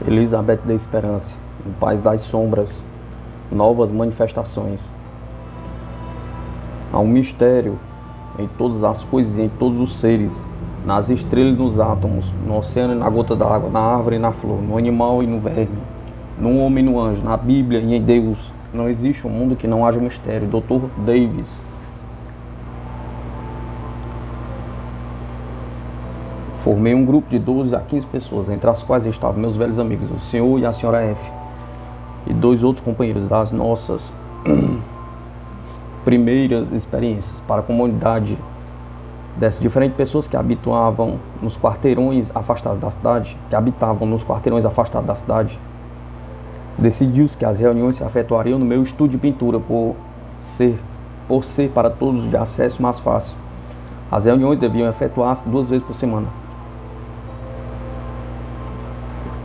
Elizabeth da Esperança, no País das Sombras, novas manifestações. Há um mistério em todas as coisas e em todos os seres, nas estrelas e nos átomos, no oceano e na gota d'água, na árvore e na flor, no animal e no verme, no homem e no anjo, na Bíblia e em Deus. Não existe um mundo que não haja mistério. Dr. Davis. Formei um grupo de 12 a 15 pessoas, entre as quais estavam meus velhos amigos, o senhor e a senhora F, e 2 outros companheiros das nossas primeiras experiências para a comunidade dessas diferentes pessoas que habitavam nos quarteirões afastados da cidade, decidiu-se que as reuniões se efetuariam no meu estúdio de pintura por ser para todos de acesso mais fácil. As reuniões deviam efetuar-se 2 vezes por semana.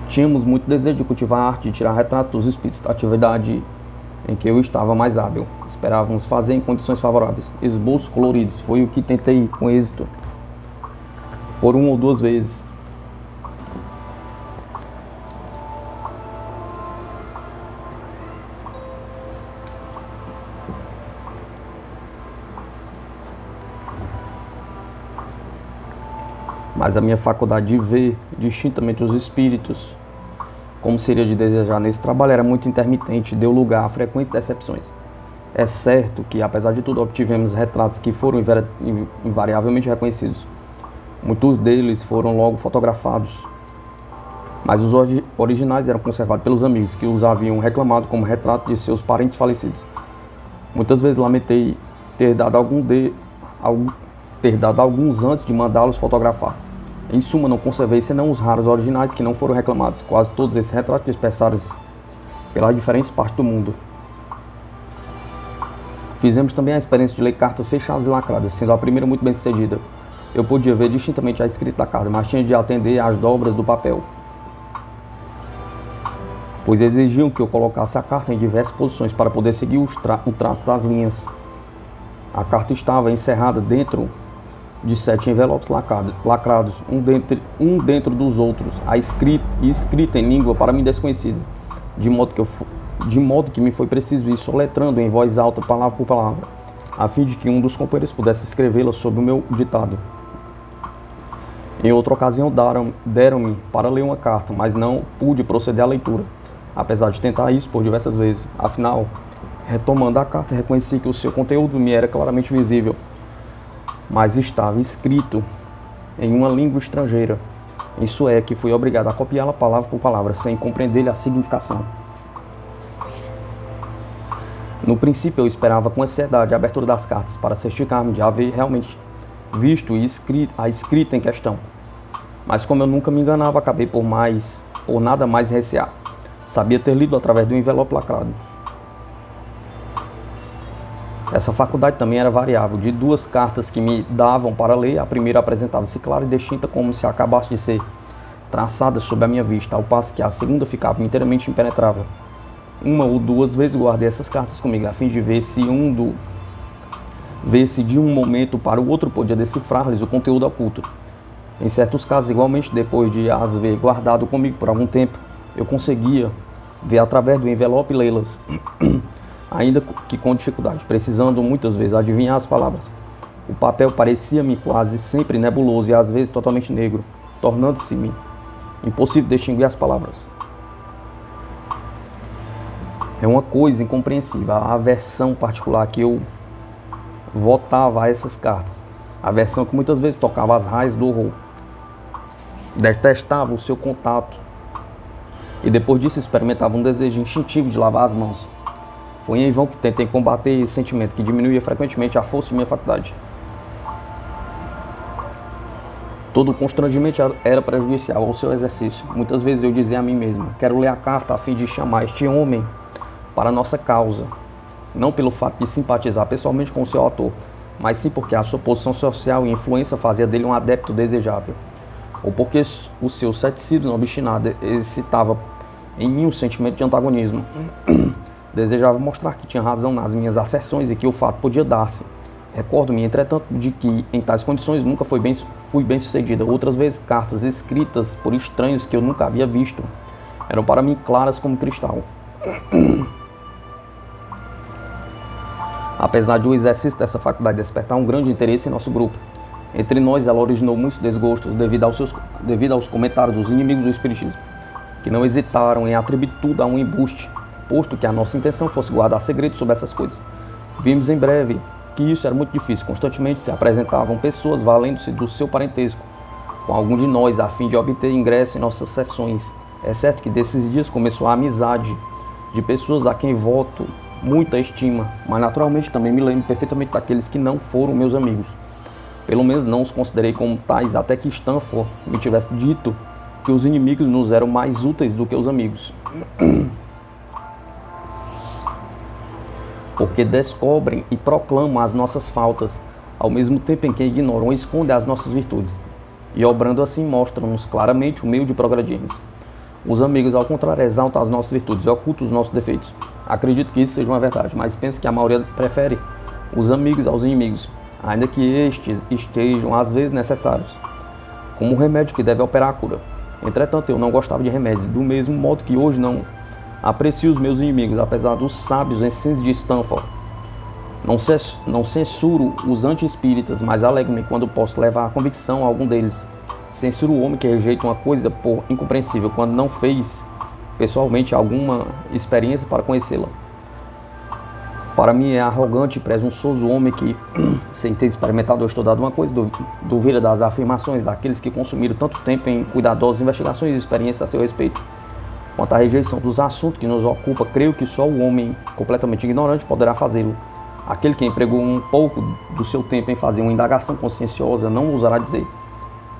Tínhamos muito desejo de cultivar a arte de tirar retratos dos espíritos, atividade em que eu estava mais hábil. Esperávamos fazer em condições favoráveis. Esboços coloridos, foi o que tentei com êxito por 1 ou 2 vezes. Mas a minha faculdade de ver distintamente os espíritos, como seria de desejar nesse trabalho, era muito intermitente, deu lugar a frequentes decepções. É certo que, apesar de tudo, obtivemos retratos que foram invariavelmente reconhecidos. Muitos deles foram logo fotografados, mas os originais eram conservados pelos amigos, que os haviam reclamado como retrato de seus parentes falecidos. Muitas vezes lamentei ter dado alguns antes de mandá-los fotografar. Em suma, não conservei senão os raros originais que não foram reclamados. Quase todos esses retratos dispersados pelas diferentes partes do mundo. Fizemos também a experiência de ler cartas fechadas e lacradas, sendo a primeira muito bem sucedida. Eu podia ver distintamente a escrita da carta, mas tinha de atender às dobras do papel, pois exigiam que eu colocasse a carta em diversas posições para poder seguir o traço das linhas. A carta estava encerrada dentro de 7 envelopes lacrados, um dentro dos outros, escrita em língua para mim desconhecida, de modo que me foi preciso ir soletrando em voz alta, palavra por palavra, a fim de que um dos companheiros pudesse escrevê-la sob o meu ditado. Em outra ocasião deram-me para ler uma carta, mas não pude proceder à leitura, apesar de tentar isso por diversas vezes. Afinal, retomando a carta, reconheci que o seu conteúdo me era claramente visível, mas estava escrito em uma língua estrangeira. Isso é, que fui obrigado a copiá-la palavra por palavra, sem compreender-lhe a significação. No princípio, eu esperava com ansiedade a abertura das cartas, para certificar-me de haver realmente visto a escrita em questão. Mas como eu nunca me enganava, acabei por nada mais recear. Sabia ter lido através do envelope lacrado. Essa faculdade também era variável. De 2 cartas que me davam para ler, a primeira apresentava-se clara e distinta, como se acabasse de ser traçada sob a minha vista, ao passo que a segunda ficava inteiramente impenetrável. 1 ou 2 vezes guardei essas cartas comigo, a fim de ver se de um momento para o outro podia decifrar-lhes o conteúdo oculto. Em certos casos, igualmente, depois de as ver guardado comigo por algum tempo, eu conseguia ver através do envelope e lê-las, ainda que com dificuldade, precisando muitas vezes adivinhar as palavras. O papel parecia-me quase sempre nebuloso e às vezes totalmente negro, tornando-se-me impossível distinguir as palavras. É uma coisa incompreensível a aversão particular que eu votava a essas cartas, a aversão que muitas vezes tocava as raízes do horror. Detestava o seu contato e depois disso experimentava um desejo instintivo de lavar as mãos. Foi em vão que tentei combater esse sentimento que diminuía frequentemente a força de minha faculdade. Todo constrangimento era prejudicial ao seu exercício. Muitas vezes eu dizia a mim mesmo: quero ler a carta a fim de chamar este homem para a nossa causa, não pelo fato de simpatizar pessoalmente com o seu autor, mas sim porque a sua posição social e influência fazia dele um adepto desejável, ou porque o seu ceticismo obstinado excitava em mim um sentimento de antagonismo. Desejava mostrar que tinha razão nas minhas asserções e que o fato podia dar-se. Recordo-me, entretanto, de que em tais condições nunca fui bem sucedida. Outras vezes, cartas escritas por estranhos que eu nunca havia visto eram para mim claras como cristal. Apesar de o exercício dessa faculdade despertar um grande interesse em nosso grupo, entre nós ela originou muitos desgostos devido aos comentários dos inimigos do Espiritismo, que não hesitaram em atribuir tudo a um embuste, posto que a nossa intenção fosse guardar segredo sobre essas coisas. Vimos em breve que isso era muito difícil. Constantemente se apresentavam pessoas valendo-se do seu parentesco com algum de nós a fim de obter ingresso em nossas sessões. É certo que desses dias começou a amizade de pessoas a quem voto muita estima, mas naturalmente também me lembro perfeitamente daqueles que não foram meus amigos. Pelo menos não os considerei como tais, até que Stanford me tivesse dito que os inimigos nos eram mais úteis do que os amigos. Porque descobrem e proclamam as nossas faltas, ao mesmo tempo em que ignoram ou escondem as nossas virtudes. E obrando assim mostram-nos claramente o meio de progredirmos. Os amigos, ao contrário, exaltam as nossas virtudes e ocultam os nossos defeitos. Acredito que isso seja uma verdade, mas penso que a maioria prefere os amigos aos inimigos, ainda que estes estejam às vezes necessários, como um remédio que deve operar a cura. Entretanto, eu não gostava de remédios, do mesmo modo que hoje não aprecio os meus inimigos, apesar dos sábios ensinos de Stanford. Não censuro os anti-espíritas, mas alegro-me quando posso levar a convicção a algum deles. Censuro o homem que rejeita uma coisa por incompreensível, quando não fez pessoalmente alguma experiência para conhecê-la. Para mim é arrogante e presunçoso o homem que, sem ter experimentado ou estudado uma coisa, duvida das afirmações daqueles que consumiram tanto tempo em cuidadosas investigações e experiências a seu respeito. Quanto à rejeição dos assuntos que nos ocupa, creio que só o homem completamente ignorante poderá fazê-lo. Aquele que empregou um pouco do seu tempo em fazer uma indagação conscienciosa não ousará dizer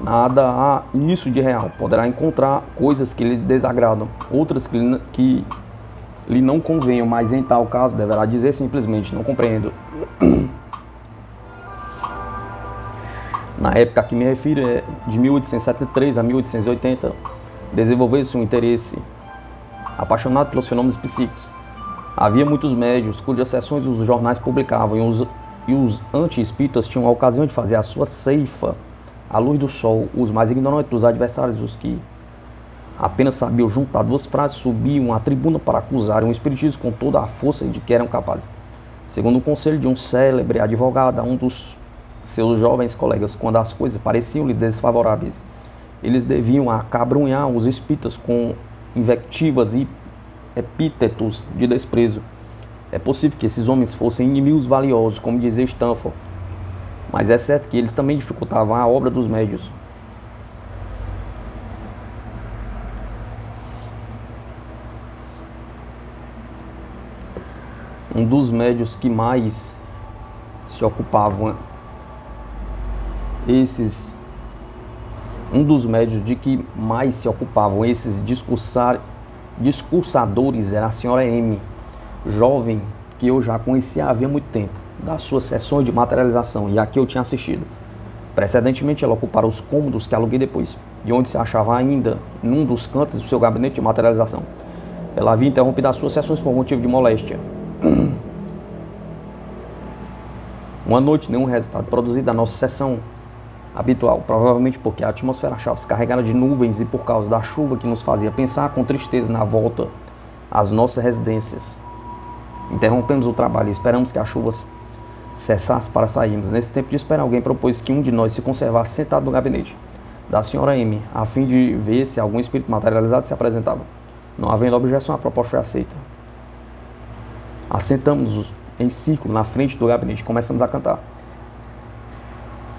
nada há nisso de real. Poderá encontrar coisas que lhe desagradam, outras que lhe não convenham, mas em tal caso deverá dizer simplesmente: não compreendo. Na época a que me refiro, de 1873 a 1880, desenvolveu-se um interesse apaixonado pelos fenômenos psíquicos. Havia muitos médios cujas sessões os jornais publicavam, e os anti-espíritas tinham a ocasião de fazer a sua ceifa à luz do sol. Os mais ignorantes dos adversários, os que apenas sabiam juntar duas frases, subiam à tribuna para acusarem o espiritismo com toda a força de que eram capazes. Segundo o conselho de um célebre advogado a um dos seus jovens colegas, quando as coisas pareciam-lhe desfavoráveis, eles deviam acabrunhar os espíritas com invectivas e epítetos de desprezo. É possível que esses homens fossem inimigos valiosos, como dizia Stanford, mas é certo que eles também dificultavam a obra dos médios. Um dos médios que mais se ocupavam esses discursadores era a senhora M, jovem que eu já conhecia havia muito tempo, das suas sessões de materialização, e a que eu tinha assistido. Precedentemente ela ocupara os cômodos que aluguei depois, de onde se achava ainda num dos cantos do seu gabinete de materialização. Ela havia interrompido as suas sessões por motivo de moléstia. Uma noite, nenhum resultado produzido da nossa sessão habitual, provavelmente porque a atmosfera achava-se carregada de nuvens e por causa da chuva que nos fazia pensar com tristeza na volta às nossas residências. Interrompemos o trabalho e esperamos que a chuva cessasse para sairmos. Nesse tempo de espera, alguém propôs que um de nós se conservasse sentado no gabinete da senhora M, a fim de ver se algum espírito materializado se apresentava. Não havendo objeção, a proposta foi aceita. Assentamos-nos em círculo na frente do gabinete e começamos a cantar.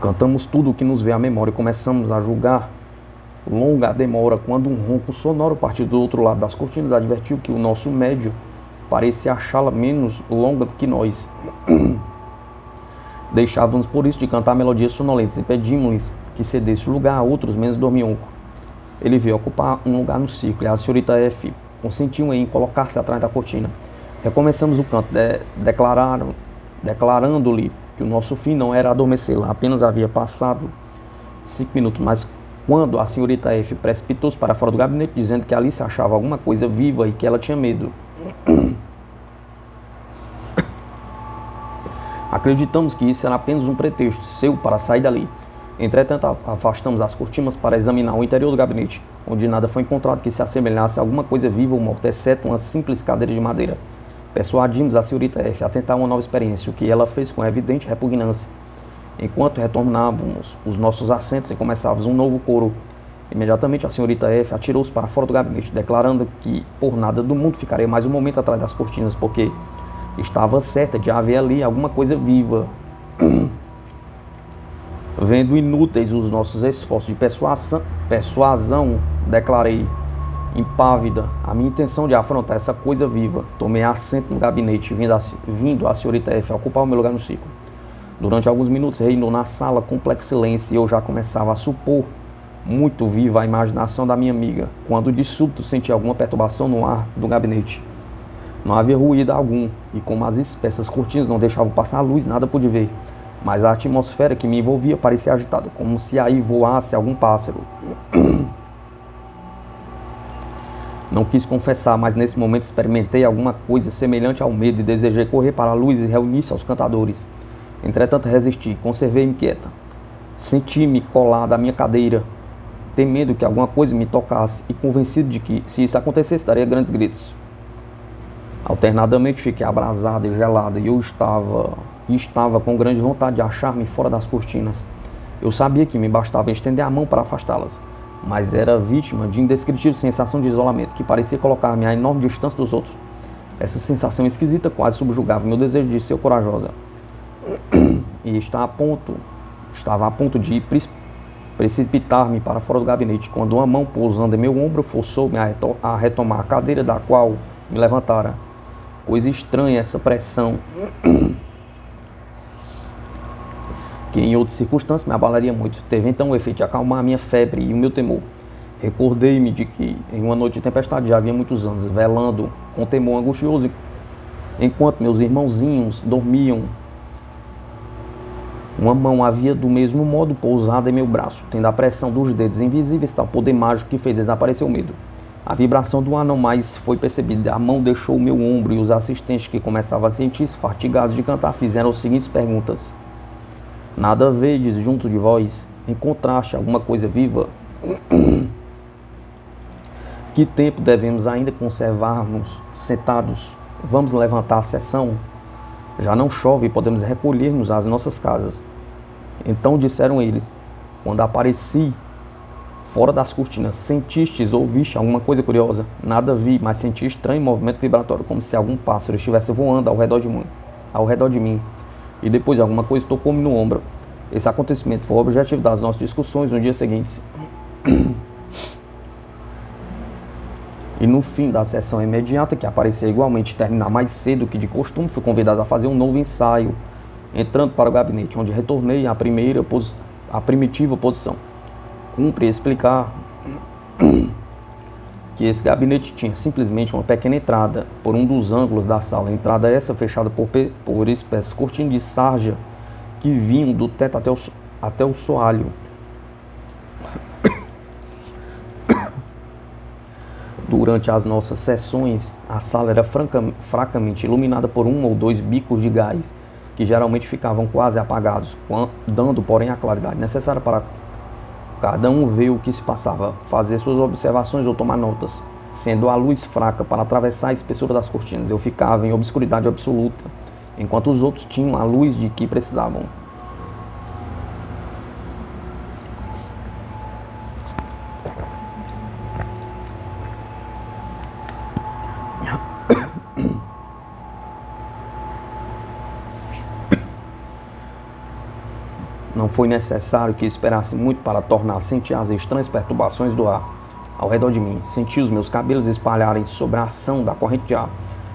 Cantamos tudo o que nos veio à memória e começamos a julgar longa demora quando um ronco sonoro partiu do outro lado das cortinas advertiu que o nosso médio parecia achá-la menos longa do que nós. Deixávamos por isso de cantar melodias sonolentas e pedimos-lhes que cedesse o lugar a outros menos dorminhocos. Ele veio ocupar um lugar no círculo e a senhorita F consentiu em colocar-se atrás da cortina. Recomeçamos o canto, declarando-lhe que o nosso fim não era adormecê-la, apenas havia passado 5 minutos, mas quando a senhorita F precipitou-se para fora do gabinete, dizendo que ali se achava alguma coisa viva e que ela tinha medo. Acreditamos que isso era apenas um pretexto seu para sair dali. Entretanto, afastamos as cortinas para examinar o interior do gabinete. onde nada foi encontrado que se assemelhasse a alguma coisa viva ou morta, exceto uma simples cadeira de madeira. Persuadimos a senhorita F a tentar uma nova experiência, o que ela fez com evidente repugnância. Enquanto retornávamos os nossos assentos e começávamos um novo coro, imediatamente a senhorita F atirou-se para fora do gabinete, declarando que por nada do mundo ficaria mais um momento atrás das cortinas, porque estava certa de haver ali alguma coisa viva. Vendo inúteis os nossos esforços de persuasão, declarei, impávida, a minha intenção de afrontar essa coisa viva. Tomei assento no gabinete, vindo a senhorita F a ocupar o meu lugar no ciclo. Durante alguns minutos reinou na sala complexo silêncio e eu já começava a supor muito viva a imaginação da minha amiga, quando de súbito senti alguma perturbação no ar do gabinete. Não havia ruído algum, e como as espessas cortinas não deixavam passar a luz, nada pude ver. Mas a atmosfera que me envolvia parecia agitada, como se aí voasse algum pássaro. Não quis confessar, mas nesse momento experimentei alguma coisa semelhante ao medo e desejei correr para a luz e reunir-se aos cantadores. Entretanto resisti, conservei-me quieta. Senti-me colado à minha cadeira, temendo que alguma coisa me tocasse e convencido de que, se isso acontecesse, daria grandes gritos. Alternadamente fiquei abrasada e gelada e eu estava com grande vontade de achar-me fora das cortinas. Eu sabia que me bastava estender a mão para afastá-las, mas era vítima de indescritível sensação de isolamento que parecia colocar-me a enorme distância dos outros. Essa sensação esquisita quase subjugava meu desejo de ser corajosa. E estava a ponto de precipitar-me para fora do gabinete, quando uma mão pousando em meu ombro forçou-me a retomar a cadeira da qual me levantara. Coisa estranha essa pressão, que em outras circunstâncias me abalaria muito. Teve então o efeito de acalmar a minha febre e o meu temor. Recordei-me de que, em uma noite de tempestade, já havia muitos anos, velando com temor angustioso, enquanto meus irmãozinhos dormiam, uma mão havia do mesmo modo pousada em meu braço, tendo a pressão dos dedos invisíveis tal poder mágico que fez desaparecer o medo. A vibração do ar não mais foi percebida, a mão deixou o meu ombro e os assistentes, que começavam a sentir-se fatigados de cantar, fizeram as seguintes perguntas. Nada vedes junto de vós? Encontraste alguma coisa viva? Que tempo devemos ainda conservar-nos sentados? Vamos levantar a sessão? Já não chove e podemos recolher-nos às nossas casas. Então disseram eles, quando apareci fora das cortinas, sentistes ou viste alguma coisa curiosa? Nada vi, mas senti estranho movimento vibratório, como se algum pássaro estivesse voando ao redor de mim. E depois alguma coisa tocou-me no ombro. Esse acontecimento foi o objetivo das nossas discussões no dia seguinte. E no fim da sessão imediata, que aparecia igualmente terminar mais cedo que de costume, fui convidado a fazer um novo ensaio, entrando para o gabinete, onde retornei à primitiva posição. Cumpre explicar que esse gabinete tinha simplesmente uma pequena entrada por um dos ângulos da sala, entrada essa fechada por espécies cortinas de sarja que vinham do teto até o soalho. Durante as nossas sessões, a sala era fracamente iluminada por um ou dois bicos de gás, que geralmente ficavam quase apagados, dando, porém, a claridade necessária para cada um ver o que se passava, fazer suas observações ou tomar notas. Sendo a luz fraca para atravessar a espessura das cortinas, eu ficava em obscuridade absoluta, enquanto os outros tinham a luz de que precisavam. Não foi necessário que esperasse muito para tornar a sentir as estranhas perturbações do ar ao redor de mim. Senti os meus cabelos espalharem sobre a ação da corrente de ar,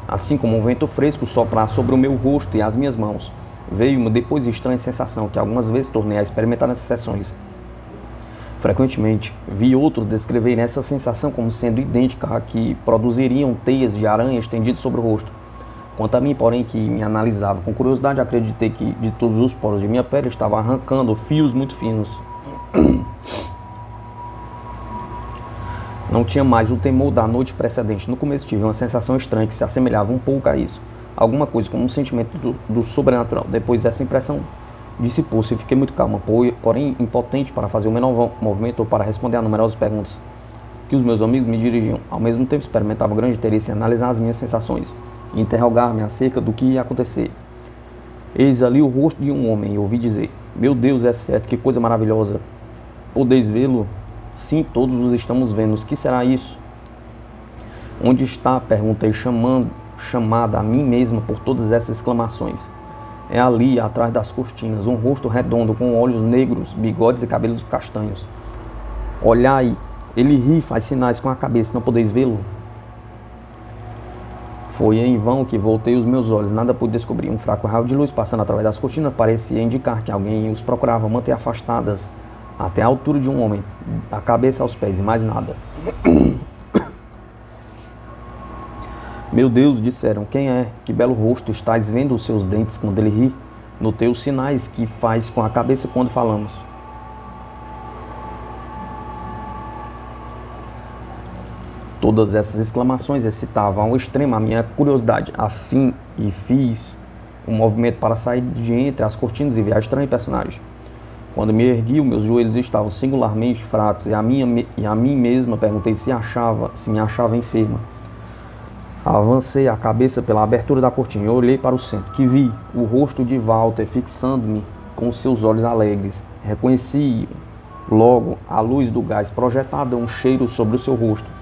assim como um vento fresco soprar sobre o meu rosto e as minhas mãos. Veio-me depois estranha sensação que algumas vezes tornei a experimentar nessas sessões. Frequentemente, vi outros descreverem essa sensação como sendo idêntica à que produziriam teias de aranha estendidas sobre o rosto. Quanto a mim, porém, que me analisava com curiosidade, acreditei que de todos os poros de minha pele estava arrancando fios muito finos. Não tinha mais o temor da noite precedente. No começo tive uma sensação estranha que se assemelhava um pouco a isso. Alguma coisa como um sentimento do sobrenatural. Depois essa impressão dissipou-se e fiquei muito calma, porém impotente para fazer o menor movimento ou para responder a numerosas perguntas. que os meus amigos me dirigiam. Ao mesmo tempo, experimentavam grande interesse em analisar as minhas sensações e interrogar-me acerca do que ia acontecer. Eis ali o rosto de um homem, e ouvi dizer: meu Deus, é certo, que coisa maravilhosa! Podeis vê-lo? Sim, todos os estamos vendo. O que será isso? Onde está? Perguntei, chamada a mim mesma por todas essas exclamações. É ali, atrás das cortinas, um rosto redondo, com olhos negros, bigodes e cabelos castanhos. Olhai, ele ri, faz sinais com a cabeça, não podeis vê-lo? Foi em vão que voltei os meus olhos, nada pude descobrir. Um fraco raio de luz passando através das cortinas parecia indicar que alguém os procurava manter afastadas até a altura de um homem, da cabeça aos pés e mais nada. Meu Deus, disseram, quem é? Que belo rosto, estás vendo os seus dentes quando ele ri? Notei os sinais que faz com a cabeça quando falamos. Todas essas exclamações excitavam ao extremo a minha curiosidade, afim, e fiz um movimento para sair de entre as cortinas e ver a estranha personagem. Quando me ergui, meus joelhos estavam singularmente fracos, e a mim mesma perguntei se me achava enferma. Avancei a cabeça pela abertura da cortina e olhei para o centro, que vi o rosto de Walter fixando-me com seus olhos alegres. Reconheci logo a luz do gás projetada, um cheiro sobre o seu rosto.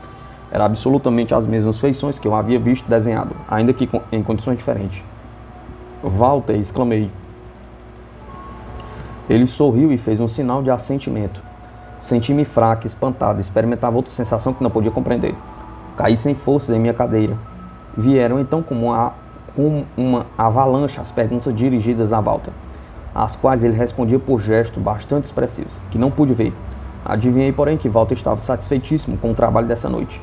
Era absolutamente as mesmas feições que eu havia visto desenhado, ainda que em condições diferentes. Walter, exclamei. Ele sorriu e fez um sinal de assentimento. Senti-me fraca, espantada, experimentava outra sensação que não podia compreender. Caí sem forças em minha cadeira. Vieram então como uma avalanche as perguntas dirigidas a Walter, às quais ele respondia por gestos bastante expressivos, que não pude ver. Adivinhei, porém, que Walter estava satisfeitíssimo com o trabalho dessa noite.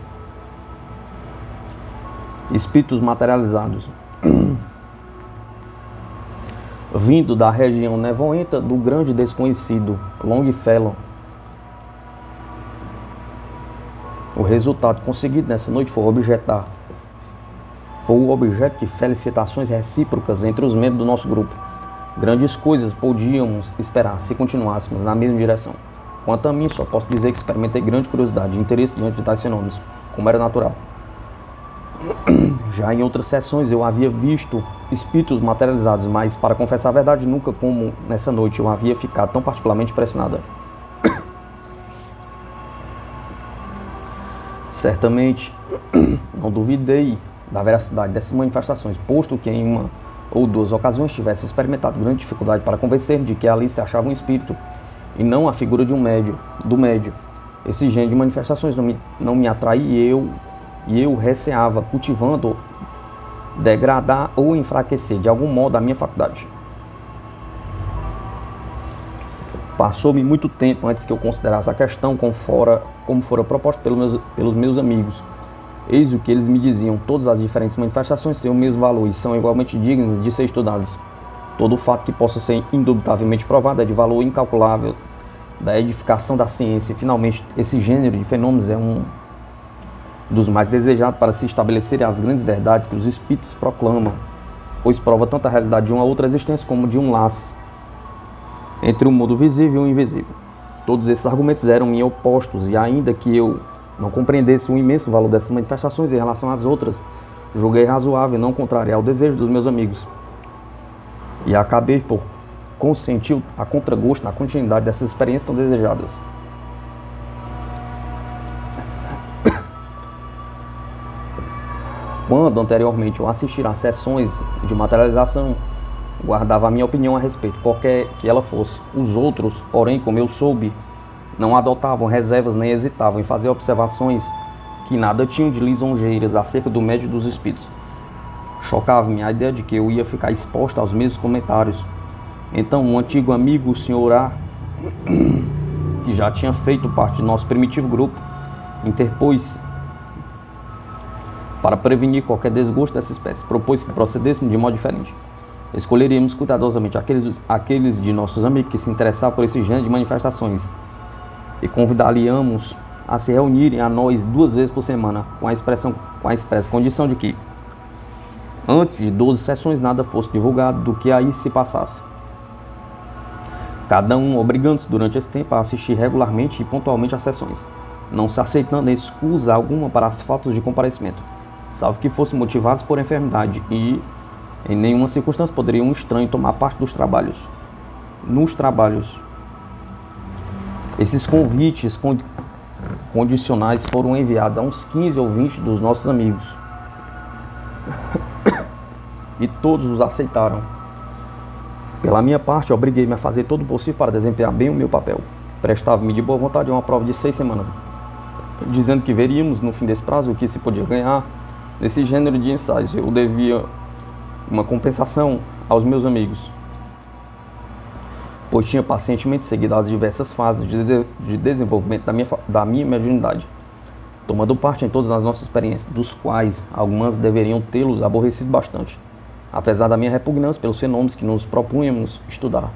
Espíritos materializados. Vindo da região nevoenta do grande desconhecido, Longfellow. O resultado conseguido nessa noite foi o objeto de felicitações recíprocas entre os membros do nosso grupo. Grandes coisas podíamos esperar se continuássemos na mesma direção. Quanto a mim, só posso dizer que experimentei grande curiosidade e interesse diante de tais fenômenos, como era natural. Já em outras sessões eu havia visto espíritos materializados, mas, para confessar a verdade, nunca como nessa noite eu havia ficado tão particularmente impressionada. Certamente não duvidei da veracidade dessas manifestações, posto que em uma ou duas ocasiões tivesse experimentado grande dificuldade para convencer-me de que ali se achava um espírito e não a figura de do médio. Esse gênero de manifestações não me atraía e eu receava, cultivando, degradar ou enfraquecer de algum modo a minha faculdade. Passou-me muito tempo antes que eu considerasse a questão como fora proposta pelos meus amigos. Eis o que eles me diziam: todas as diferentes manifestações têm o mesmo valor e são igualmente dignas de ser estudadas. Todo fato que possa ser indubitavelmente provado é de valor incalculável da edificação da ciência. E, finalmente, esse gênero de fenômenos é um dos mais desejados para se estabelecerem as grandes verdades que os espíritos proclamam, pois prova tanto a realidade de uma outra existência como de um laço entre o mundo visível e o invisível. Todos esses argumentos eram-me opostos, e ainda que eu não compreendesse o imenso valor dessas manifestações em relação às outras, julguei razoável não contrariar o desejo dos meus amigos, e acabei por consentir a contragosto na continuidade dessas experiências tão desejadas. Quando anteriormente eu assistir a sessões de materialização, guardava a minha opinião a respeito, qualquer que ela fosse. Os outros, porém, como eu soube, não adotavam reservas nem hesitavam em fazer observações que nada tinham de lisonjeiras acerca do médio dos espíritos. Chocava-me a ideia de que eu ia ficar exposta aos mesmos comentários. Então, um antigo amigo, o Sr. A, que já tinha feito parte do nosso primitivo grupo, interpôs para prevenir qualquer desgosto dessa espécie. Propôs que procedêssemos de modo diferente. Escolheríamos cuidadosamente aqueles de nossos amigos que se interessavam por esse gênero de manifestações e convidaríamos a se reunirem a nós 2 vezes por semana, com a expressa condição de que, antes de 12 sessões, nada fosse divulgado do que aí se passasse. Cada um obrigando-se durante esse tempo a assistir regularmente e pontualmente às sessões. não se aceitando escusa alguma para as faltas de comparecimento, salvo que fossem motivados por enfermidade, e em nenhuma circunstância poderia um estranho tomar parte dos trabalhos. Nos trabalhos, esses convites condicionais foram enviados a uns 15 ou 20 dos nossos amigos, e todos os aceitaram. Pela minha parte, obriguei-me a fazer todo o possível para desempenhar bem o meu papel. Prestava-me de boa vontade a uma prova de 6 semanas, dizendo que veríamos no fim desse prazo o que se podia ganhar nesse gênero de ensaios. Eu devia uma compensação aos meus amigos, pois tinha pacientemente seguido as diversas fases de desenvolvimento da minha mediunidade, tomando parte em todas as nossas experiências, dos quais algumas deveriam tê-los aborrecido bastante, apesar da minha repugnância pelos fenômenos que nos propunhamos estudar.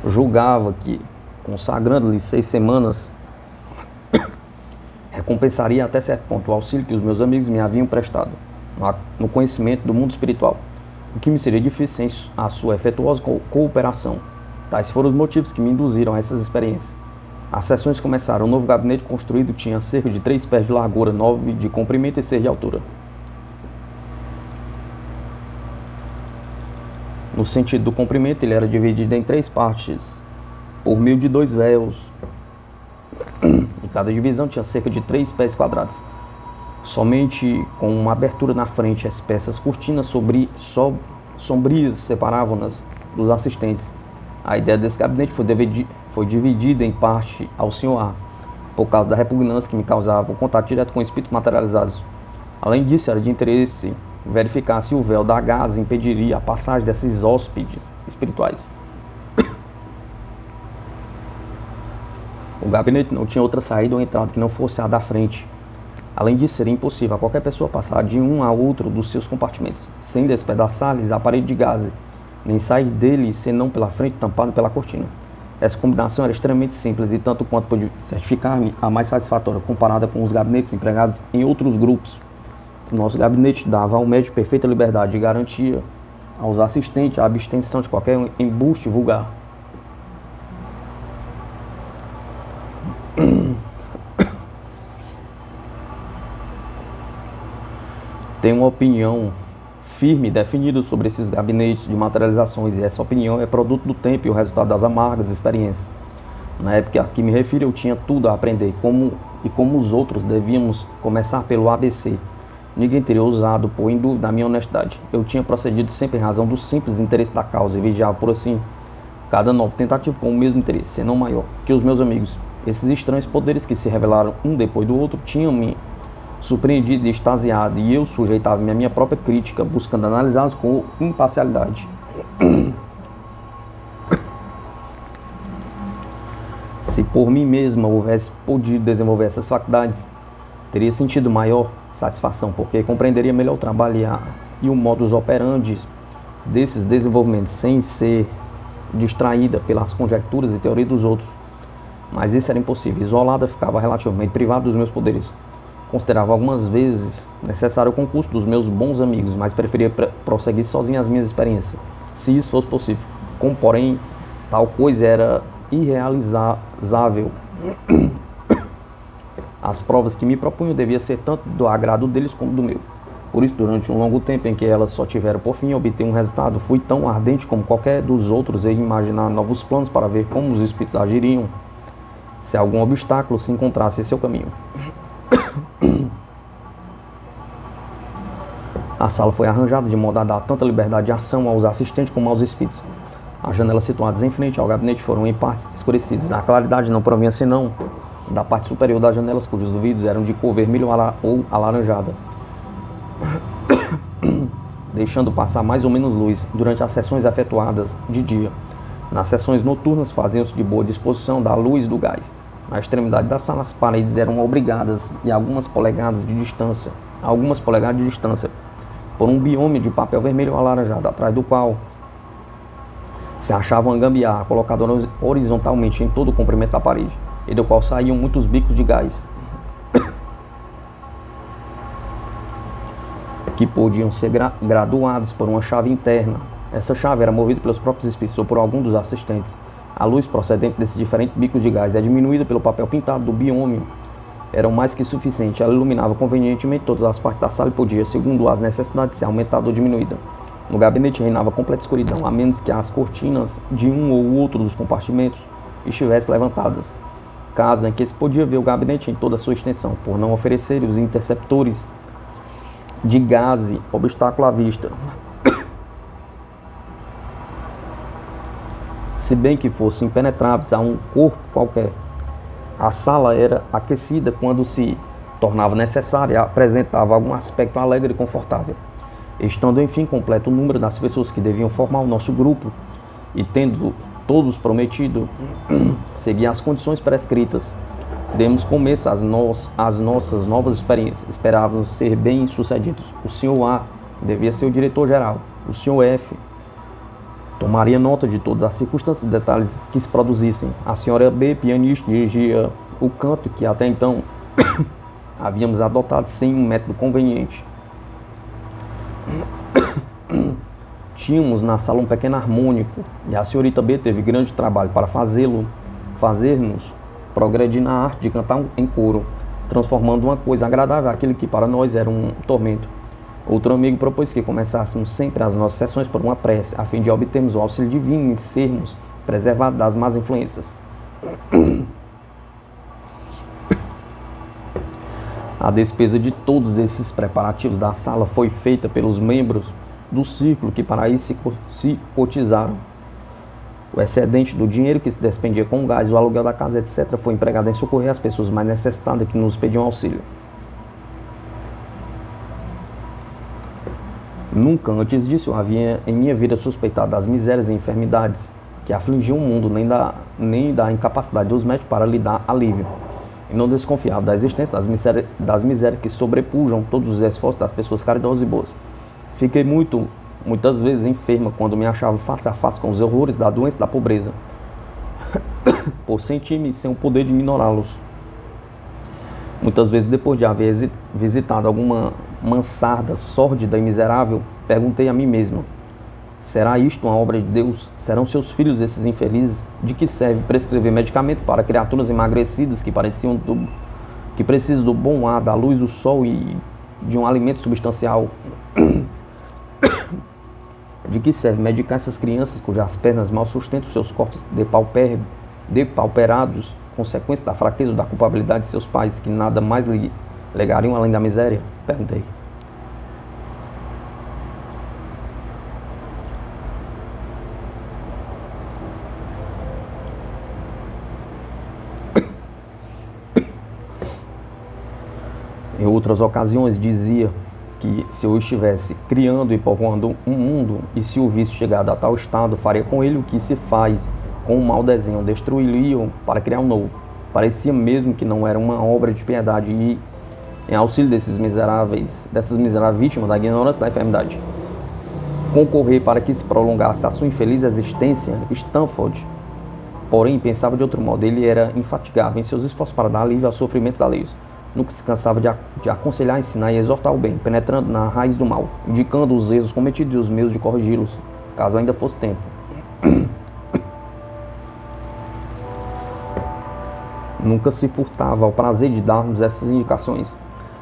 Julgava que, consagrando-lhe 6 semanas, recompensaria até certo ponto o auxílio que os meus amigos me haviam prestado no conhecimento do mundo espiritual, o que me seria difícil sem a sua efetuosa cooperação. Tais foram os motivos que me induziram a essas experiências. As sessões começaram. O novo gabinete construído tinha cerca de 3 pés de largura, 9 de comprimento e 6 de altura. No sentido do comprimento, ele era dividido em 3 partes, por meio de 2 véus. E cada divisão tinha cerca de 3 pés quadrados. Somente com uma abertura na frente, espessas cortinas sombrias separavam-nas dos assistentes. A ideia desse gabinete foi dividida em parte ao Sr. A, por causa da repugnância que me causava o contato direto com espíritos materializados. Além disso, era de interesse verificar se o véu da gaze impediria a passagem desses hóspedes espirituais. O gabinete não tinha outra saída ou entrada que não fosse a da frente. Além disso, seria impossível a qualquer pessoa passar de um a outro dos seus compartimentos, sem despedaçar-lhes a parede de gaze, nem sair dele senão pela frente, tampado pela cortina. Essa combinação era extremamente simples e tanto quanto pôde certificar-me a mais satisfatória comparada com os gabinetes empregados em outros grupos. O nosso gabinete dava ao médico perfeita liberdade e garantia aos assistentes a abstenção de qualquer embuste vulgar. Tenho uma opinião firme e definida sobre esses gabinetes de materializações, e essa opinião é produto do tempo e o resultado das amargas experiências. Na época a que me refiro, eu tinha tudo a aprender, como os outros devíamos começar pelo ABC. Ninguém teria ousado pôr em dúvida a minha honestidade. Eu tinha procedido sempre em razão do simples interesse da causa e vigiava por assim cada nova tentativa com o mesmo interesse, se não maior, que os meus amigos. Esses estranhos poderes que se revelaram um depois do outro tinham-me surpreendido e extasiado, e eu sujeitava-me à minha própria crítica, buscando analisá-los com imparcialidade. Se por mim mesma houvesse podido desenvolver essas faculdades, teria sentido maior satisfação, porque compreenderia melhor o trabalho e o modus operandi desses desenvolvimentos, sem ser distraída pelas conjecturas e teorias dos outros. Mas isso era impossível. Isolada, ficava relativamente privado dos meus poderes. Considerava algumas vezes necessário o concurso dos meus bons amigos, mas preferia prosseguir sozinho as minhas experiências, se isso fosse possível. Como, porém, tal coisa era irrealizável, as provas que me propunham deviam ser tanto do agrado deles como do meu. Por isso, durante um longo tempo em que elas só tiveram por fim obter um resultado, fui tão ardente como qualquer dos outros em imaginar novos planos para ver como os espíritos agiriam se algum obstáculo se encontrasse em seu caminho. A sala foi arranjada de modo a dar tanta liberdade de ação aos assistentes como aos espíritos. As janelas situadas em frente ao gabinete foram em parte escurecidas. A claridade não provinha senão da parte superior das janelas, cujos vidros eram de cor vermelha ou alaranjada, deixando passar mais ou menos luz durante as sessões efetuadas de dia. Nas sessões noturnas faziam-se de boa disposição da luz do gás. Na extremidade da sala, as paredes eram obrigadas e algumas polegadas de distância, por um biome de papel vermelho alaranjado, atrás do qual se achava uma gambiarra colocada horizontalmente em todo o comprimento da parede, e do qual saíam muitos bicos de gás, que podiam ser graduados por uma chave interna. Essa chave era movida pelos próprios espíritos ou por algum dos assistentes. A luz procedente desses diferentes bicos de gás é diminuída pelo papel pintado do biômio. Era mais que suficiente. Ela iluminava convenientemente todas as partes da sala e podia, segundo as necessidades, ser aumentada ou diminuída. No gabinete reinava completa escuridão, a menos que as cortinas de um ou outro dos compartimentos estivessem levantadas, caso em que se podia ver o gabinete em toda a sua extensão, por não oferecer os interceptores de gaze obstáculo à vista. Se bem que fossem impenetráveis a um corpo qualquer, a sala era aquecida quando se tornava necessária e apresentava algum aspecto alegre e confortável. Estando enfim completo o número das pessoas que deviam formar o nosso grupo e tendo todos prometido seguir as condições prescritas, demos começo às nossas novas experiências. Esperávamos ser bem sucedidos. O Sr. A devia ser o diretor-geral. O Sr. F tomaria nota de todas as circunstâncias e detalhes que se produzissem. A Sra. B, pianista, dirigia o canto que até então havíamos adotado sem um método conveniente. Tínhamos na sala um pequeno harmônico e a senhorita B teve grande trabalho para fazer-nos progredir na arte de cantar em coro, transformando uma coisa agradável aquilo que para nós era um tormento. Outro amigo propôs que começássemos sempre as nossas sessões por uma prece, a fim de obtermos o auxílio divino e sermos preservados das más influências. A despesa de todos esses preparativos da sala foi feita pelos membros do círculo que para isso se cotizaram. O excedente do dinheiro que se despendia com o gás, o aluguel da casa, etc., foi empregado em socorrer as pessoas mais necessitadas que nos pediam auxílio. Nunca antes disso eu havia em minha vida suspeitado das misérias e enfermidades que afligiam o mundo, nem da incapacidade dos médicos para lhe dar alívio. E não desconfiava da existência das misérias que sobrepujam todos os esforços das pessoas caridosas e boas. Fiquei muitas vezes enferma quando me achava face a face com os horrores da doença e da pobreza, por sentir-me sem o poder de minorá-los. Muitas vezes, depois de haver visitado alguma mansarda sórdida e miserável, perguntei a mim mesma: será isto uma obra de Deus? Serão seus filhos esses infelizes? De que serve prescrever medicamento para criaturas emagrecidas que precisam do bom ar, da luz do sol e de um alimento substancial? De que serve medicar essas crianças cujas pernas mal sustentam seus corpos depauperados, consequência da fraqueza ou da culpabilidade de seus pais, que nada mais lhe legariam além da miséria? Perguntei. Em outras ocasiões dizia que se eu estivesse criando e povoando um mundo, e se o visse chegado a tal estado, faria com ele o que se faz com um mau desenho, destruí-lo para criar um novo. Parecia mesmo que não era uma obra de piedade e em auxílio dessas miseráveis vítimas da ignorância e da enfermidade, concorrer para que se prolongasse a sua infeliz existência. Stanford, porém, pensava de outro modo. Ele era infatigável em seus esforços para dar alívio aos sofrimentos alheios. Nunca se cansava de aconselhar, ensinar e exortar o bem, penetrando na raiz do mal, indicando os erros cometidos e os meios de corrigi-los, caso ainda fosse tempo. Nunca se furtava ao prazer de darmos essas indicações,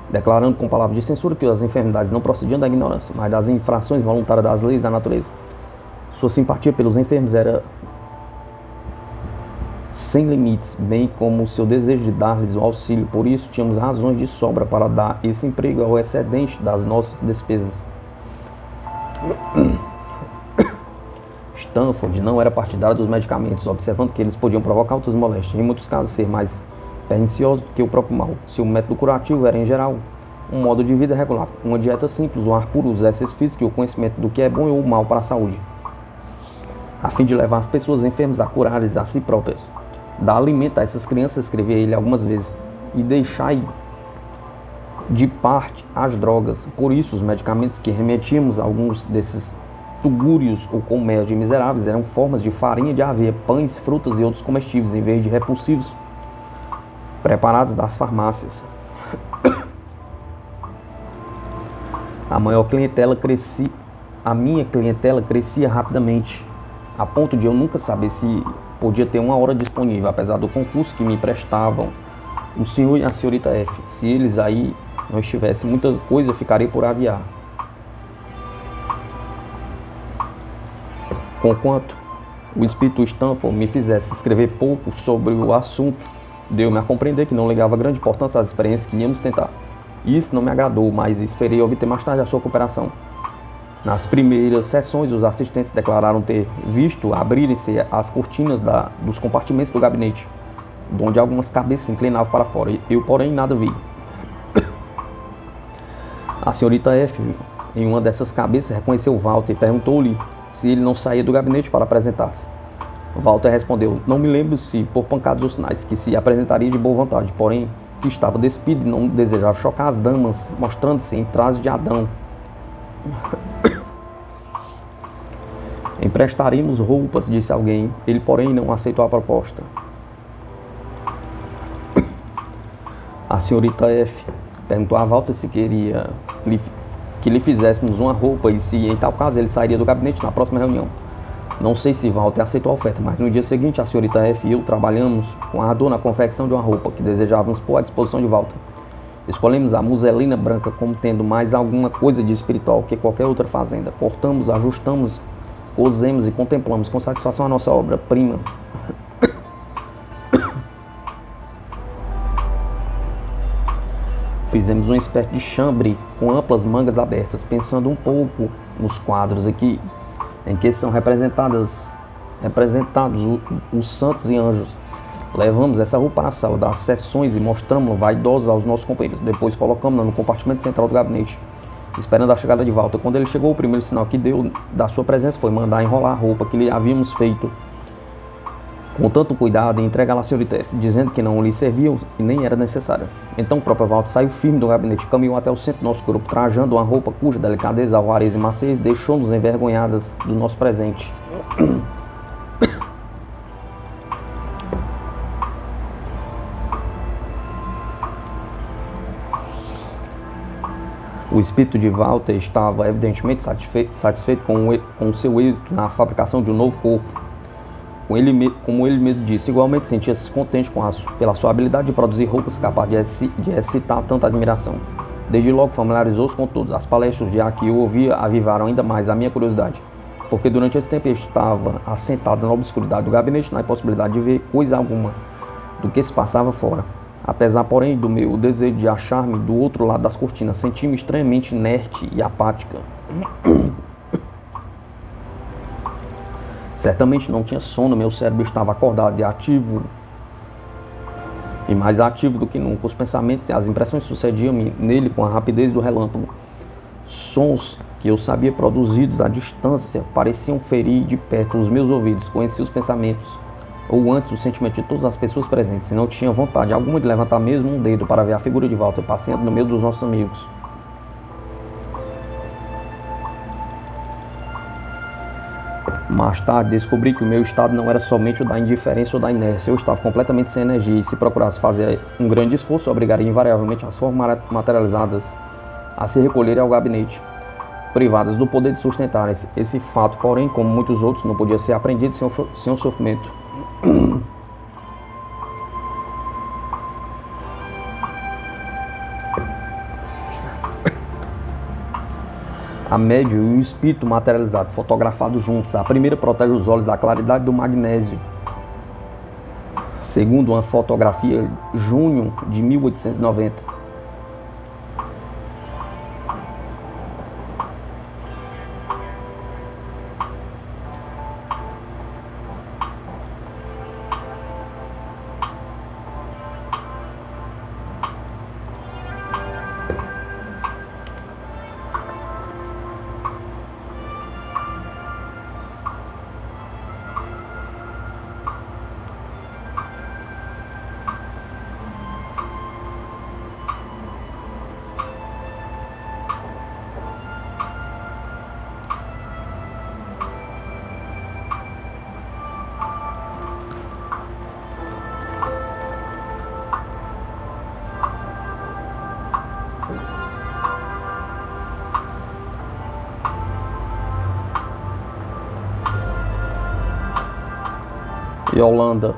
declarando com palavras de censura que as enfermidades não procediam da ignorância, mas das infrações voluntárias das leis da natureza. Sua simpatia pelos enfermos era sem limites, bem como o seu desejo de dar-lhes o auxílio. Por isso, tínhamos razões de sobra para dar esse emprego ao excedente das nossas despesas. Stanford não era partidário dos medicamentos, observando que eles podiam provocar outras moléstias, em muitos casos ser mais perniciosos do que o próprio mal. Seu método curativo era, em geral, um modo de vida regular, uma dieta simples, um ar puro, os exercícios físicos e o conhecimento do que é bom ou mal para a saúde, a fim de levar as pessoas enfermas a curar-lhes a si próprias. Dá alimento a essas crianças, escrevia ele algumas vezes, e deixai de parte as drogas. Por isso, os medicamentos que remetíamos a alguns desses tugúrios ou colmeias de miseráveis eram formas de farinha de aveia, pães, frutas e outros comestíveis, em vez de repulsivos preparados das farmácias. A minha clientela crescia rapidamente, a ponto de eu nunca saber se podia ter uma hora disponível, apesar do concurso que me prestavam o senhor e a senhorita F. Se eles aí não estivessem, muita coisa ficarei por aviar. Conquanto o espírito Stanford me fizesse escrever pouco sobre o assunto, deu-me a compreender que não ligava grande importância às experiências que íamos tentar. Isso não me agradou, mas esperei obter mais tarde a sua cooperação. Nas primeiras sessões, os assistentes declararam ter visto abrirem-se as cortinas dos compartimentos do gabinete, onde algumas cabeças se inclinavam para fora. Eu, porém, nada vi. A senhorita F, em uma dessas cabeças, reconheceu Walter e perguntou-lhe se ele não saía do gabinete para apresentar-se. Walter respondeu: não me lembro se por pancadas ou sinais, que se apresentaria de boa vontade, porém que estava despido e não desejava chocar as damas, mostrando-se em traje de Adão. Emprestaremos roupas, disse alguém. Ele, porém, não aceitou a proposta. A senhorita F perguntou a Walter se queria que lhe fizéssemos uma roupa e se, em tal caso, ele sairia do gabinete na próxima reunião. Não sei se Walter aceitou a oferta, mas no dia seguinte a senhorita F e eu trabalhamos com ardor na confecção de uma roupa que desejávamos pôr à disposição de Walter. Escolhemos a muselina branca como tendo mais alguma coisa de espiritual que qualquer outra fazenda. Cortamos, ajustamos, cosemos e contemplamos com satisfação a nossa obra-prima. Fizemos uma espécie de chambre com amplas mangas abertas, pensando um pouco nos quadros aqui, em que são representados os santos e anjos. Levamos essa roupa à sala das sessões e mostramos-la vaidosa aos nossos companheiros. Depois colocamos-la no compartimento central do gabinete, esperando a chegada de Walter. Quando ele chegou, o primeiro sinal que deu da sua presença foi mandar enrolar a roupa que lhe havíamos feito com tanto cuidado e entregá-la à senhorita F, dizendo que não lhe servia e nem era necessária. Então o próprio Walter saiu firme do gabinete, caminhou até o centro do nosso grupo, trajando uma roupa cuja delicadeza, alvarez e maciez deixou-nos envergonhadas do nosso presente. O espírito de Walter estava evidentemente satisfeito com o seu êxito na fabricação de um novo corpo. Como ele mesmo disse, igualmente sentia-se contente pela sua habilidade de produzir roupas capazes de excitar tanta admiração. Desde logo familiarizou-se com todos. As palestras de que eu ouvia avivaram ainda mais a minha curiosidade, porque durante esse tempo eu estava assentado na obscuridade do gabinete, na impossibilidade de ver coisa alguma do que se passava fora. Apesar, porém, do meu desejo de achar-me do outro lado das cortinas, senti-me estranhamente inerte e apática. Certamente não tinha sono, meu cérebro estava acordado e ativo, e mais ativo do que nunca. Os pensamentos e as impressões sucediam-me nele com a rapidez do relâmpago. Sons que eu sabia produzidos à distância pareciam ferir de perto os meus ouvidos. Conhecia os pensamentos, ou antes o sentimento de todas as pessoas presentes, e não tinha vontade alguma de levantar mesmo um dedo para ver a figura de Walter passeando no meio dos nossos amigos. Mais tarde descobri que o meu estado não era somente o da indiferença ou da inércia. Eu estava completamente sem energia e se procurasse fazer um grande esforço, obrigaria invariavelmente as formas materializadas a se recolherem ao gabinete, privadas do poder de sustentarem-se. Esse fato, porém, como muitos outros, não podia ser aprendido sem o sofrimento. A médio e o espírito materializado, fotografados juntos. A primeira protege os olhos da claridade do magnésio. Segundo uma fotografia, junho de 1890. Yolanda.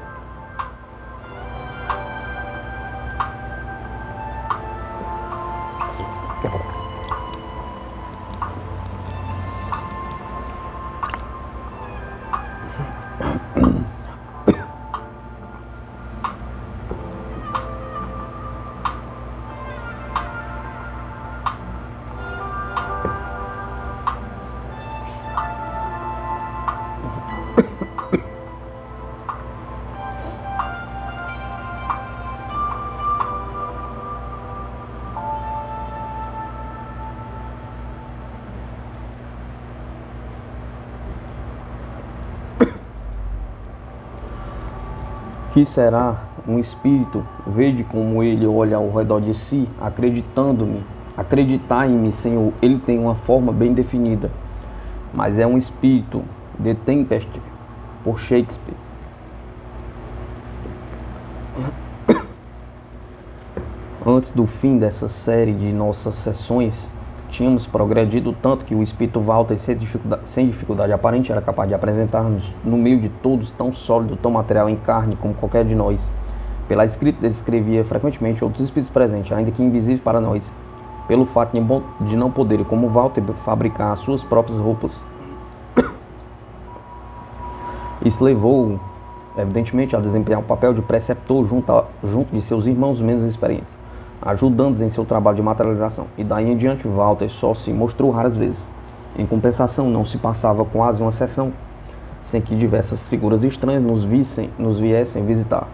Que será um espírito, vede como ele olha ao redor de si, acreditar em mim, Senhor. Ele tem uma forma bem definida, mas é um espírito de Tempest, por Shakespeare. Antes do fim dessa série de nossas sessões, tínhamos progredido tanto que o espírito Walter, sem dificuldade aparente, era capaz de apresentar-nos, no meio de todos, tão sólido, tão material em carne como qualquer de nós. Pela escrita, descrevia frequentemente outros espíritos presentes, ainda que invisíveis para nós, pelo fato de não poderem, como Walter, fabricar as suas próprias roupas. Isso levou-o, evidentemente, a desempenhar o papel de preceptor junto de seus irmãos menos experientes, ajudando-os em seu trabalho de materialização. E daí em diante, Walter só se mostrou raras vezes. Em compensação, não se passava quase uma sessão sem que diversas figuras estranhas nos viessem visitar.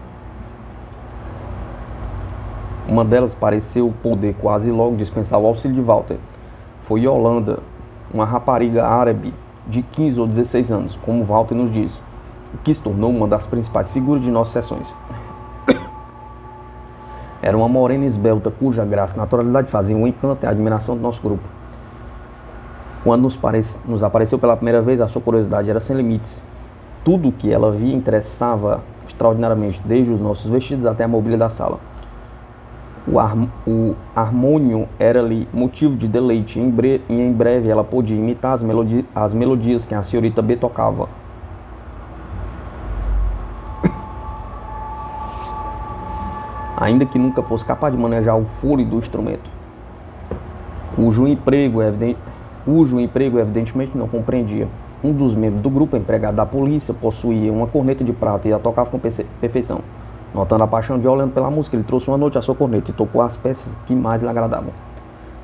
Uma delas pareceu poder quase logo dispensar o auxílio de Walter. Foi Yolanda, uma rapariga árabe de 15 ou 16 anos, como Walter nos diz, o que se tornou uma das principais figuras de nossas sessões. Era uma morena esbelta, cuja graça e naturalidade faziam um encanto e a admiração do nosso grupo. Quando nos apareceu pela primeira vez, a sua curiosidade era sem limites. Tudo o que ela via interessava extraordinariamente, desde os nossos vestidos até a mobília da sala. O harmônio era-lhe motivo de deleite, e em breve ela podia imitar as melodias que a senhorita B tocava. Ainda que nunca fosse capaz de manejar o fôlego do instrumento, cujo emprego evidentemente não compreendia. Um dos membros do grupo, empregado da polícia, possuía uma corneta de prata e a tocava com perfeição. Notando a paixão de Yolanda pela música, ele trouxe uma noite a sua corneta e tocou as peças que mais lhe agradavam.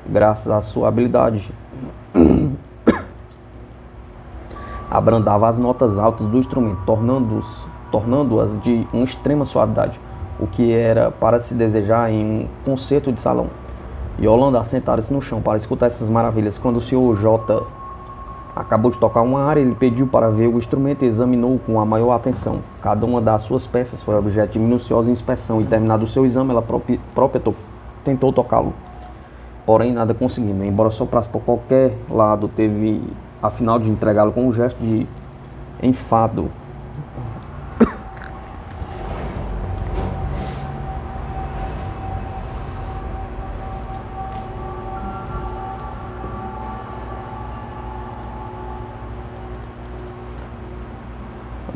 Graças à sua habilidade, abrandava as notas altas do instrumento, tornando-as de uma extrema suavidade, o que era para se desejar em um concerto de salão. Yolanda assentara-se no chão para escutar essas maravilhas. Quando o Sr. J. acabou de tocar uma área, ele pediu para ver o instrumento e examinou com a maior atenção. Cada uma das suas peças foi objeto de minuciosa inspeção e, terminado o seu exame, ela própria tentou tocá-lo. Porém, nada conseguindo. Embora soprasse por qualquer lado, teve afinal de entregá-lo com um gesto de enfado.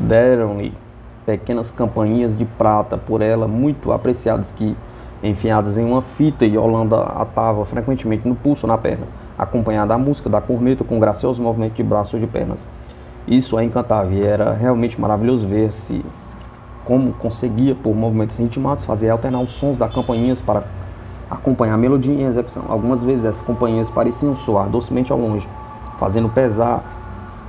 Deram-lhe pequenas campainhas de prata, por ela muito apreciadas, que, enfiadas em uma fita, Yolanda atava frequentemente no pulso ou na perna, acompanhada da música da corneta com gracioso movimento de braços ou de pernas. Isso a encantava e era realmente maravilhoso ver-se como conseguia, por movimentos ritmados, fazer alternar os sons das campainhas para acompanhar a melodia em execução. Algumas vezes essas campainhas pareciam soar docemente ao longe, fazendo pesar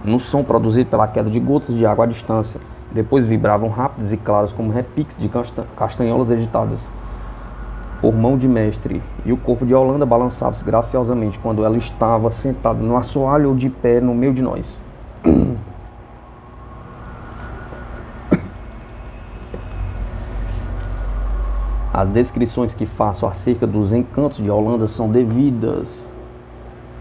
no som produzido pela queda de gotas de água à distância. Depois vibravam rápidos e claros como repiques de castanholas agitadas por mão de mestre, e o corpo de Yolanda balançava-se graciosamente quando ela estava sentada no assoalho ou de pé no meio de nós. As descrições que faço acerca dos encantos de Yolanda são devidas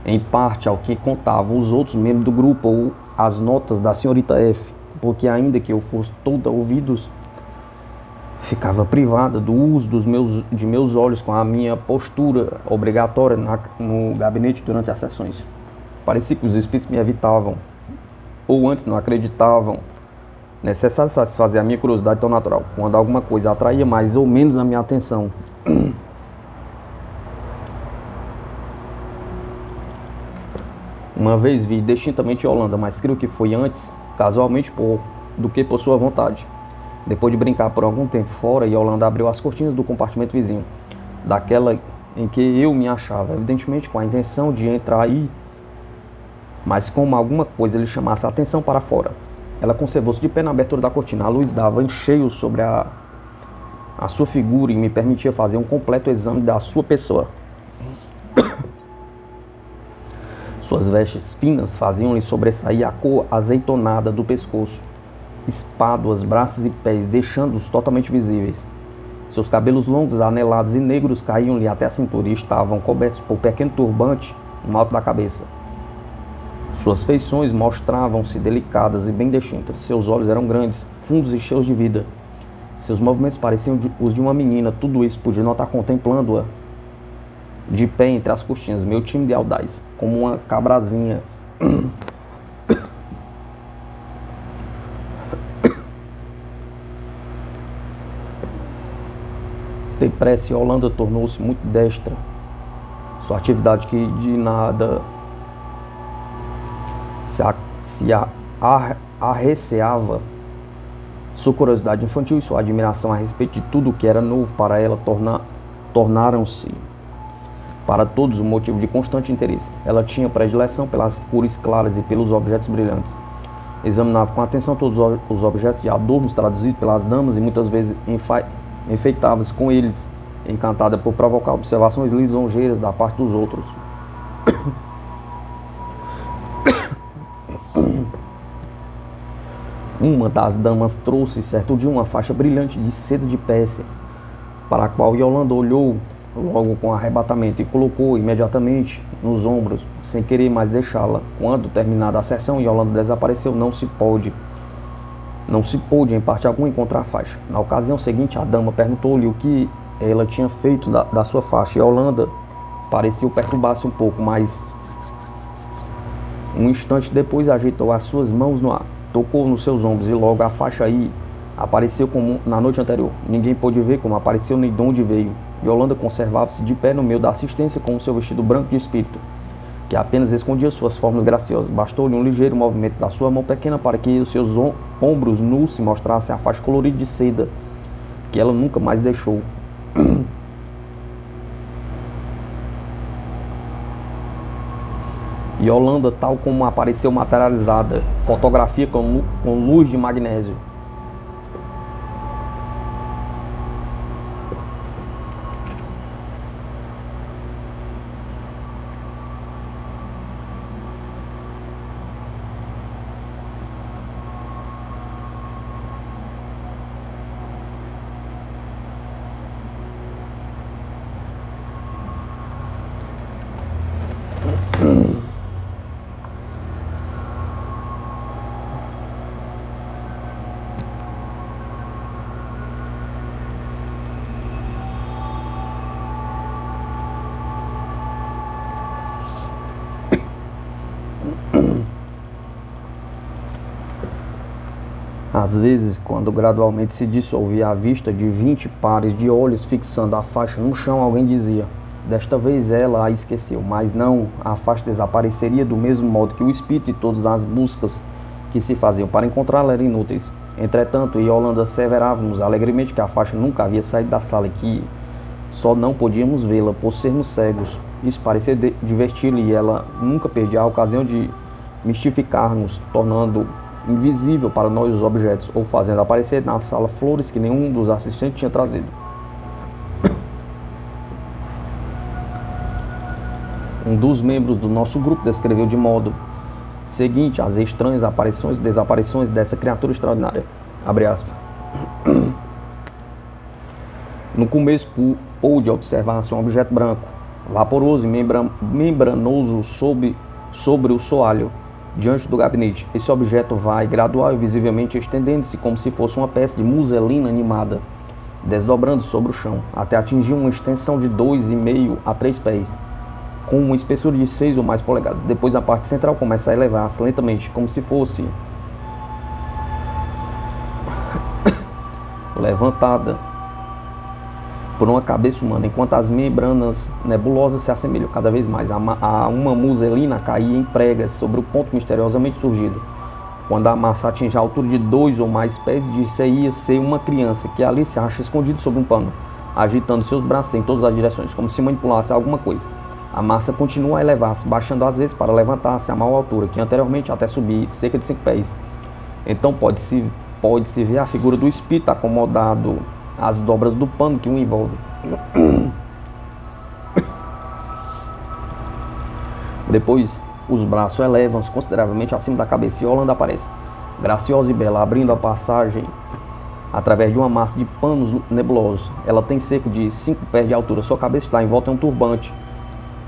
em parte ao que contavam os outros membros do grupo ou as notas da senhorita F, porque ainda que eu fosse toda ouvidos, ficava privada do uso de meus olhos com a minha postura obrigatória no gabinete durante as sessões. Parecia que os espíritos me evitavam, ou antes não acreditavam necessário satisfazer a minha curiosidade tão natural, quando alguma coisa atraía mais ou menos a minha atenção. Uma vez vi distintamente Yolanda, mas creio que foi antes, casualmente, do que por sua vontade. Depois de brincar por algum tempo fora, Yolanda abriu as cortinas do compartimento vizinho, daquela em que eu me achava, evidentemente com a intenção de entrar aí, mas como alguma coisa lhe chamasse a atenção para fora. Ela conservou-se de pé na abertura da cortina. A luz dava em cheio sobre a sua figura e me permitia fazer um completo exame da sua pessoa. Suas vestes finas faziam-lhe sobressair a cor azeitonada do pescoço, espáduas, braços e pés, deixando-os totalmente visíveis. Seus cabelos longos, anelados e negros caíam-lhe até a cintura e estavam cobertos por pequeno turbante no alto da cabeça. Suas feições mostravam-se delicadas e bem distintas. Seus olhos eram grandes, fundos e cheios de vida. Seus movimentos pareciam os de uma menina. Tudo isso pude notar contemplando-a de pé entre as cortinas, meio tímido e audaz, como uma cabrazinha. Depressa, Yolanda tornou-se muito destra. Sua atividade que de nada se arreceava, sua curiosidade infantil e sua admiração a respeito de tudo o que era novo para ela tornaram-se para todos um motivo de constante interesse. Ela tinha predileção pelas cores claras e pelos objetos brilhantes. Examinava com atenção todos os objetos de adornos traduzidos pelas damas e muitas vezes enfeitava-se com eles, encantada por provocar observações lisonjeiras da parte dos outros. Uma das damas trouxe certo dia uma faixa brilhante de seda de Pérsia, para a qual Yolanda olhou logo com arrebatamento e colocou imediatamente nos ombros, sem querer mais deixá-la. Quando terminada a sessão, Yolanda desapareceu. Não se pôde em parte alguma encontrar a faixa. Na ocasião seguinte, a dama perguntou-lhe o que ela tinha feito da sua faixa. Yolanda pareceu perturbar-se um pouco, mas um instante depois ajeitou as suas mãos no ar, tocou nos seus ombros e logo a faixa aí apareceu como na noite anterior. Ninguém pôde ver como apareceu nem de onde veio. Yolanda conservava-se de pé no meio da assistência com o seu vestido branco de espírito, que apenas escondia suas formas graciosas. Bastou-lhe um ligeiro movimento da sua mão pequena para que os seus ombros nus se mostrassem a faixa colorida de seda, que ela nunca mais deixou. Yolanda, tal como apareceu materializada, fotografia com luz de magnésio. Às vezes, quando gradualmente se dissolvia a vista de 20 pares de olhos fixando a faixa no chão, alguém dizia: desta vez ela a esqueceu. Mas não, a faixa desapareceria do mesmo modo que o espírito, e todas as buscas que se faziam para encontrá-la eram inúteis. Entretanto, Yolanda asseverava-nos alegremente que a faixa nunca havia saído da sala e que só não podíamos vê-la por sermos cegos. Isso parecia diverti-la e ela nunca perdia a ocasião de mistificar-nos, tornando invisível para nós os objetos, ou fazendo aparecer na sala flores que nenhum dos assistentes tinha trazido. Um dos membros do nosso grupo descreveu de modo seguinte as estranhas aparições e desaparições dessa criatura extraordinária. Abre aspas. No começo pôde observar-se um objeto branco, vaporoso e membranoso sobre o soalho diante do gabinete. Esse objeto vai gradual e visivelmente estendendo-se como se fosse uma peça de muselina animada, desdobrando sobre o chão, até atingir uma extensão de 2,5 a 3 pés, com uma espessura de 6 ou mais polegadas. Depois a parte central começa a elevar-se lentamente, como se fosse levantada por uma cabeça humana, enquanto as membranas nebulosas se assemelham cada vez mais a uma muselina caía em pregas sobre o ponto misteriosamente surgido. Quando a massa atinge a altura de 2 ou mais pés, dir-se-ia ser uma criança que ali se acha escondido sob um pano, agitando seus braços em todas as direções, como se manipulasse alguma coisa. A massa continua a elevar-se, baixando às vezes para levantar-se a maior altura, que anteriormente até subir cerca de 5 pés. Então pode-se ver a figura do espírito acomodado às dobras do pano que o envolve. Depois, os braços elevam-se consideravelmente acima da cabeça e Yolanda aparece, graciosa e bela, abrindo a passagem através de uma massa de panos nebulosos. Ela tem cerca de 5 pés de altura. Sua cabeça está envolta em um turbante,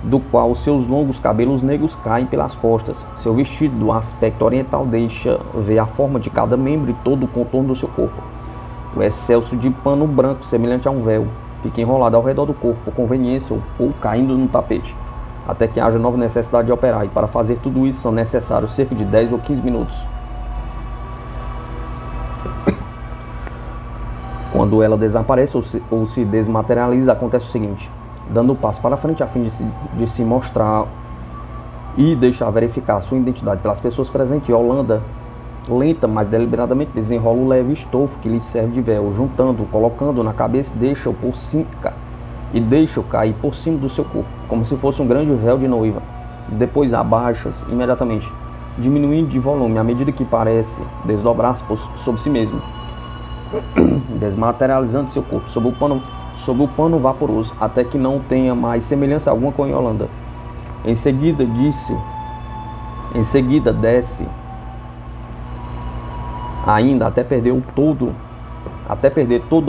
do qual seus longos cabelos negros caem pelas costas. Seu vestido, do aspecto oriental, deixa ver a forma de cada membro e todo o contorno do seu corpo. O excelso de pano branco, semelhante a um véu, fica enrolado ao redor do corpo, por conveniência ou caindo no tapete, até que haja nova necessidade de operar, e para fazer tudo isso são necessários cerca de 10 ou 15 minutos. Quando ela desaparece ou se desmaterializa, acontece o seguinte: dando um passo para frente a fim de se mostrar e deixar verificar sua identidade pelas pessoas presentes, Yolanda, lenta, mas deliberadamente, desenrola o leve estofo que lhe serve de véu, juntando-o, colocando-o na cabeça, deixa-o cair por cima do seu corpo, como se fosse um grande véu de noiva. Depois abaixa-se imediatamente, diminuindo de volume à medida que parece desdobrar-se sobre si mesmo, desmaterializando seu corpo sob o pano vaporoso, até que não tenha mais semelhança alguma com Yolanda. Em seguida desce ainda até perder todo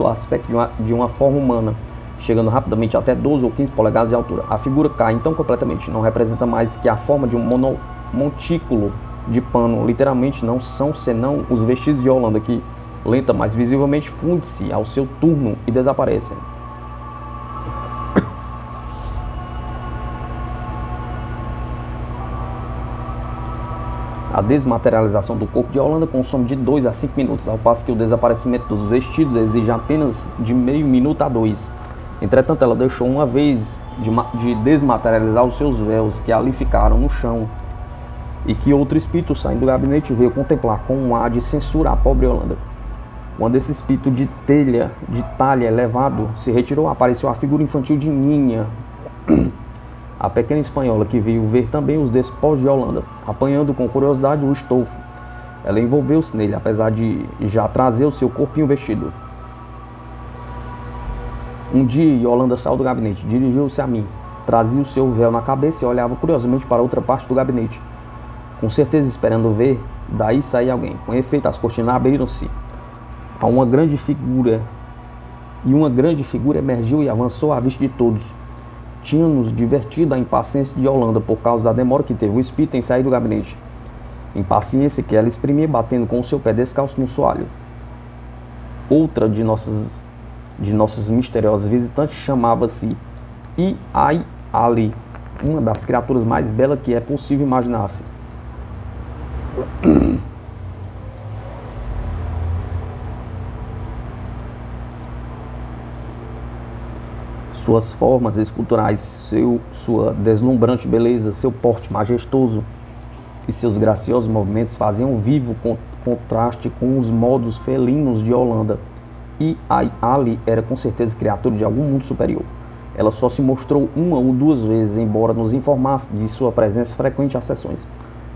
o aspecto de uma forma humana, chegando rapidamente até 12 ou 15 polegadas de altura. A figura cai então completamente, não representa mais que a forma de um montículo de pano. Literalmente não são senão os vestidos de Yolanda, que lenta, mas visivelmente funde-se ao seu turno e desaparecem. A desmaterialização do corpo de Yolanda consome de 2 a 5 minutos, ao passo que o desaparecimento dos vestidos exige apenas de meio minuto a 2. Entretanto, ela deixou uma vez de desmaterializar os seus véus, que ali ficaram no chão, e que outro espírito, saindo do gabinete, veio contemplar com um ar de censura a pobre Yolanda. Quando esse espírito de talha elevado se retirou, apareceu a figura infantil de Ninha, a pequena espanhola, que veio ver também os despojos de Yolanda, apanhando com curiosidade o estofo. Ela envolveu-se nele, apesar de já trazer o seu corpinho vestido. Um dia, Yolanda saiu do gabinete, dirigiu-se a mim, trazia o seu véu na cabeça e olhava curiosamente para outra parte do gabinete, com certeza esperando ver daí sair alguém. Com efeito, as cortinas abriram-se. Uma grande figura emergiu e avançou à vista de todos. Tinha-nos divertido a impaciência de Yolanda por causa da demora que teve o espírito em sair do gabinete. Impaciência que ela exprimia batendo com o seu pé descalço no soalho. Outra de nossas misteriosas visitantes chamava-se Iai Ali, uma das criaturas mais belas que é possível imaginar-se. Suas formas esculturais, sua deslumbrante beleza, seu porte majestoso e seus graciosos movimentos faziam vivo contraste com os modos felinos de Yolanda. E Ali era com certeza criatura de algum mundo superior. Ela só se mostrou 1 ou 2 vezes, embora nos informasse de sua presença frequente às sessões.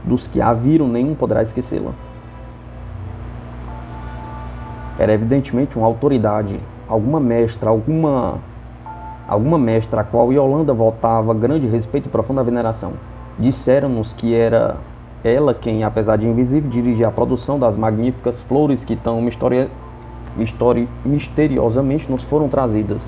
Dos que a viram, nenhum poderá esquecê-la. Era evidentemente uma autoridade, alguma mestra a qual Yolanda votava grande respeito e profunda veneração. Disseram-nos que era ela quem, apesar de invisível, dirigia a produção das magníficas flores que tão misteriosamente nos foram trazidas.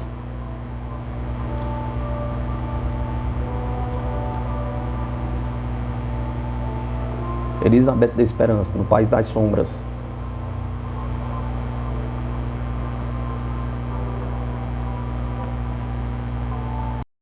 Elizabeth da Esperança, no País das Sombras.